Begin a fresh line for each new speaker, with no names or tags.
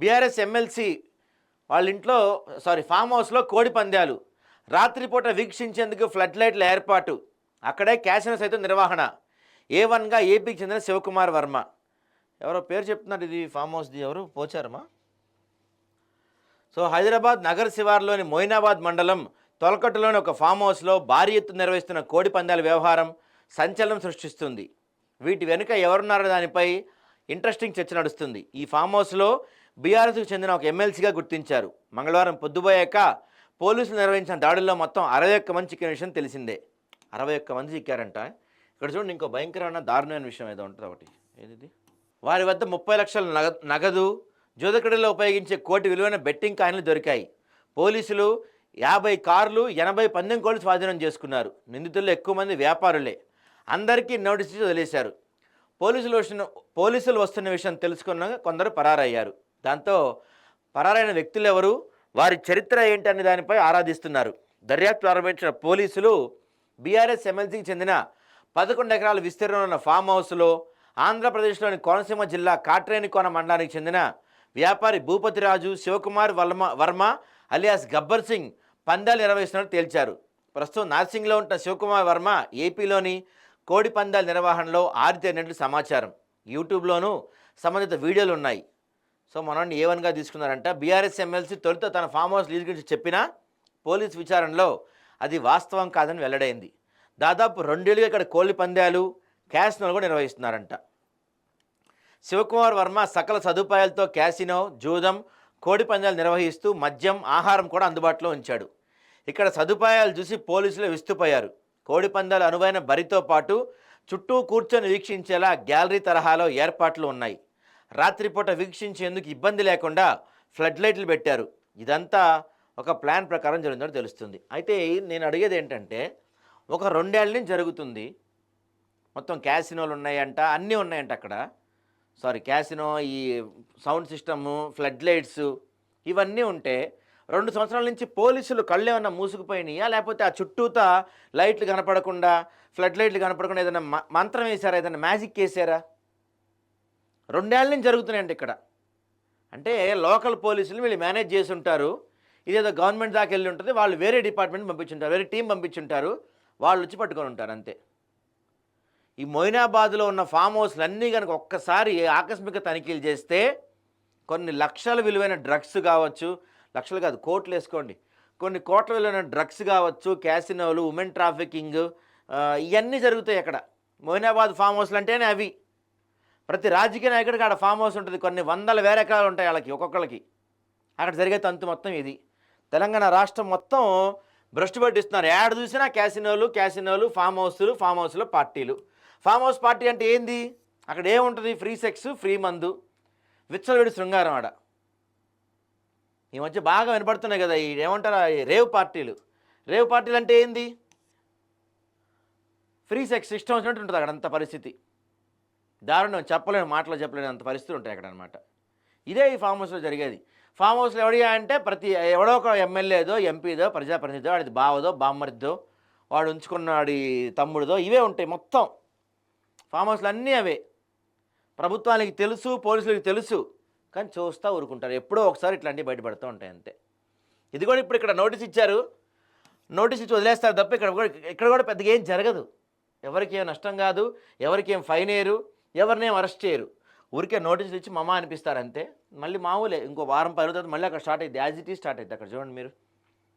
BRS MLC వాళ్ళ ఇంట్లో form హౌస్లో కోడి పందాలు రాత్రిపూట వీక్షించేందుకు ఫ్లడ్ లైట్ల ఏర్పాటు, అక్కడే క్యాసినో సైతం నిర్వహణ. A1గా ఏపీకి చెందిన శివకుమార్ వర్మ. ఎవరో పేరు చెప్తున్నారు, ఇది ఫామ్ హౌస్ది ఎవరు పోచారమా? హైదరాబాద్ నగర శివార్లోని మొయినాబాద్ మండలం తొలకట్టులోని ఒక ఫామ్ హౌస్లో భారీ ఎత్తున నిర్వహిస్తున్న కోడి పందాల వ్యవహారం సంచలనం సృష్టిస్తుంది. వీటి వెనుక ఎవరున్నారో దానిపై ఇంట్రెస్టింగ్ చర్చ నడుస్తుంది. ఈ ఫామ్ హౌస్లో బీఆర్ఎస్కు చెందిన ఒక ఎమ్మెల్సీగా గుర్తించారు. మంగళవారం పొద్దుపోయాక పోలీసులు నిర్వహించిన దాడుల్లో మొత్తం 61 మంది చిక్కిన విషయం తెలిసిందే. 61 మంది చిక్కారంట. ఇక్కడ చూడండి, ఇంకో భయంకరమైన దారుణమైన విషయం ఏదో ఉంటుంది ఒకటి. ఏది? వారి వద్ద 30 లక్షల నగదు, జోదకడిలో ఉపయోగించే కోటి విలువైన బెట్టింగ్ కాయిన్లు దొరికాయి. పోలీసులు 50 కార్లు, 80 పందెం కోళ్లు స్వాధీనం చేసుకున్నారు. నిందితుల్లో ఎక్కువ మంది వ్యాపారులే. అందరికీ నోటీసు వదిలేశారు. పోలీసులు వస్తున్న విషయం తెలుసుకున్న కొందరు పరారయ్యారు. దాంతో పరారైన వ్యక్తులు ఎవరు, వారి చరిత్ర ఏంటి అనే దానిపై ఆరాధిస్తున్నారు. దర్యాప్తు ప్రారంభించిన పోలీసులు బీఆర్ఎస్ ఎమ్మెల్సీకి చెందిన 11 ఎకరాల విస్తీర్ణంలో ఉన్న ఫామ్ హౌస్లో ఆంధ్రప్రదేశ్లోని కోనసీమ జిల్లా కాట్రేనికోన మండలానికి చెందిన వ్యాపారి భూపతిరాజు శివకుమార్ వర్మ అలియాస్ గబ్బర్ సింగ్ పందాలు నిర్వహిస్తున్నట్టు తేల్చారు. ప్రస్తుతం నార్సింగ్లో ఉంటున్న శివకుమార్ వర్మ ఏపీలోని కోడి పందాల నిర్వహణలో ఆరితేరినట్లు సమాచారం. యూట్యూబ్లోనూ సంబంధిత వీడియోలు ఉన్నాయి. మనల్ని A1గా తీసుకున్నారంట. బీఆర్ఎస్ ఎమ్మెల్సీ తొలుత తన ఫామ్ హౌస్ లీజ్ గురించి చెప్పినా పోలీస్ విచారణలో అది వాస్తవం కాదని వెల్లడైంది. దాదాపు 2 ఏళ్ళుగా ఇక్కడ కోళ్ల పందాలు, క్యాసినోలు కూడా నిర్వహిస్తున్నారంట. శివకుమార్ వర్మ సకల సదుపాయాలతో క్యాసినో, జూదం, కోడి పందాలు నిర్వహిస్తూ మద్యం, ఆహారం కూడా అందుబాటులో ఉంచాడు. ఇక్కడ సదుపాయాలు చూసి పోలీసులు విస్తుపోయారు. కోడి పందాలు అనువైన బరితో పాటు చుట్టూ కూర్చొని వీక్షించేలా గ్యాలరీ తరహాలో ఏర్పాట్లు ఉన్నాయి. రాత్రిపూట వీక్షించేందుకు ఇబ్బంది లేకుండా ఫ్లడ్ లైట్లు పెట్టారు. ఇదంతా ఒక ప్లాన్ ప్రకారం జరుగుతుందో తెలుస్తుంది. అయితే నేను అడిగేది ఏంటంటే, ఒక 2 ఏళ్ళ నుంచి జరుగుతుంది. మొత్తం క్యాసినోలు ఉన్నాయంట, అన్నీ ఉన్నాయంట అక్కడ. క్యాసినో, ఈ సౌండ్ సిస్టము, ఫ్లడ్ లైట్స్ ఇవన్నీ ఉంటే 2 సంవత్సరాల నుంచి పోలీసులు కళ్ళు ఏమన్నా మూసుకుపోయినాయా, లేకపోతే ఆ చుట్టూతా లైట్లు కనపడకుండా, ఫ్లడ్ లైట్లు కనపడకుండా ఏదైనా మంత్రం వేశారా, ఏదైనా మ్యాజిక్ వేసారా? 2 ఏళ్ళ నుంచి జరుగుతున్నాయండి ఇక్కడ. అంటే లోకల్ పోలీసులు వీళ్ళు మేనేజ్ చేసి ఉంటారు. ఇదేదో గవర్నమెంట్ దాకా వెళ్ళి ఉంటుంది. వాళ్ళు వేరే డిపార్ట్మెంట్ పంపించుంటారు, వేరే టీం పంపించుంటారు. వాళ్ళు వచ్చి పట్టుకొని ఉంటారు అంతే. ఈ మొయినాబాద్లో ఉన్న ఫామ్ హౌస్లు అన్నీ కనుక ఒక్కసారి ఆకస్మిక తనిఖీలు చేస్తే కొన్ని లక్షల విలువైన డ్రగ్స్ కావచ్చు, లక్షలు కాదు కోట్లు వేసుకోండి, కొన్ని కోట్ల విలువైన డ్రగ్స్ కావచ్చు, క్యాసినోలు, ఉమెన్ ట్రాఫికింగ్, ఇవన్నీ జరుగుతాయి అక్కడ. మొయినాబాద్ ఫామ్ హౌస్లు అంటేనే అవి. ప్రతి రాజకీయ నాయకుడికి ఆడ ఫామ్ హౌస్ ఉంటుంది. కొన్ని వందల వేల ఎకరాలు ఉంటాయి వాళ్ళకి, ఒక్కొక్కరికి. అక్కడ జరిగే తంతు మొత్తం ఇది. తెలంగాణ రాష్ట్రం మొత్తం భ్రష్టు పట్టిస్తున్నారు. ఏడ చూసినా క్యాసినోలు, ఫామ్ హౌస్లో పార్టీలు. ఫామ్ హౌస్ పార్టీ అంటే ఏంది? అక్కడ ఏముంటుంది? ఫ్రీ సెక్స్, ఫ్రీ మందు, విచ్చలవిడి శృంగారం. ఆడ ఈ మధ్య బాగా వినపడుతున్నాయి కదా, ఈ ఏమంటారు, రేవ్ పార్టీలు. రేవ్ పార్టీలు అంటే ఏంది? ఫ్రీ సెక్స్ ఇష్టం వచ్చినట్టు ఉంటుంది అక్కడ. అంత పరిస్థితి దారుణం, మాటలు చెప్పలేని అంత పరిస్థితులు ఉంటాయి అక్కడ అనమాట. ఇదే ఈ ఫామ్ హౌస్లో జరిగేది. ఫామ్ హౌస్లో ఎవడియా అంటే ఎవడో ఒక ఎమ్మెల్యేదో, ఎంపీదో, ప్రజాప్రతినిధిదో, వాడి బావదో, బామ్మరిదో, వాడు ఉంచుకున్నాడు తమ్ముడిదో, ఇవే ఉంటాయి మొత్తం. ఫామ్ హౌస్లు అన్నీ అవే. ప్రభుత్వానికి తెలుసు, పోలీసులకు తెలుసు, కానీ చూస్తూ ఊరుకుంటారు. ఎప్పుడో ఒకసారి ఇట్లాంటివి బయటపడుతూ ఉంటాయి అంతే. ఇది కూడా ఇప్పుడు ఇక్కడ నోటీస్ ఇచ్చారు, నోటీస్ ఇచ్చి వదిలేస్తారు తప్ప ఇక్కడ కూడా పెద్దగా ఏం జరగదు. ఎవరికి ఏం నష్టం కాదు, ఎవరికి ఏం ఫైన్ వేయరు, ఎవరినేం అరెస్ట్ చేయరు. ఊరికే నోటీసులు ఇచ్చి మమా అనిపిస్తారు అంతే. మళ్ళీ మామూలే, ఇంకో వారం 10 రోజుల తర్వాత మళ్ళీ అక్కడ స్టార్ట్ అయింది, యాజ్ ఇట్ ఈజ్ స్టార్ట్ అయింది అక్కడ. చూడండి మీరు.